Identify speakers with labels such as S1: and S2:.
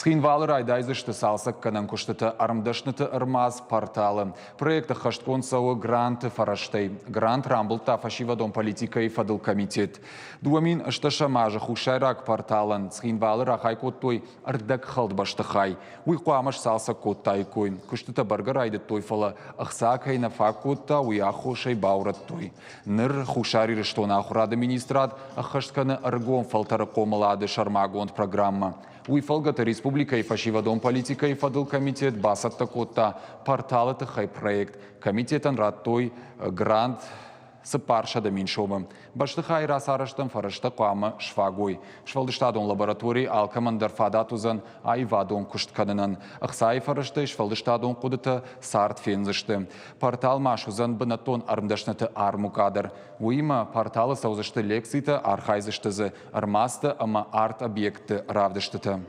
S1: Схинвалы райдайзышты салсак канан куштыты армдашныты ырмаз порталы. Проекты хашткон сауы гранты фараштей. Грант рамбылта фашивадон политика и фадыл комитет. Дуамин ышташа мажы хушайрак порталын. Схинвалы рахай коттой ардак халдбаштыхай. Уйқуамаш салсак коттай кой. Куштыты барга райды тойфала. Ахсакай на фак котта уяху шай баурат той. Ныр хушари рыштона ахурады министрат. Ахаштканы аргон фалтары комалады шармагонт программа. Уйфалгата республика и фашивадон политика и фадыл комитет басатта котта порталы тыхай проект. Комитетан раттой грант сыпарша да меньшовым. Баштыхай расарыштым фарышты қамы швагой. Швалдыштадон лабораторий алкамандар фадатузан айвадон куштканынан. Ахсай фарышты швалдыштадон кудыты сарт фензышты. Портал машузан бынатон армдашныты армукадыр. Уйма порталы саузышты лекцийты архайзыштызы. Армасты ама арт объекты равдыштыты.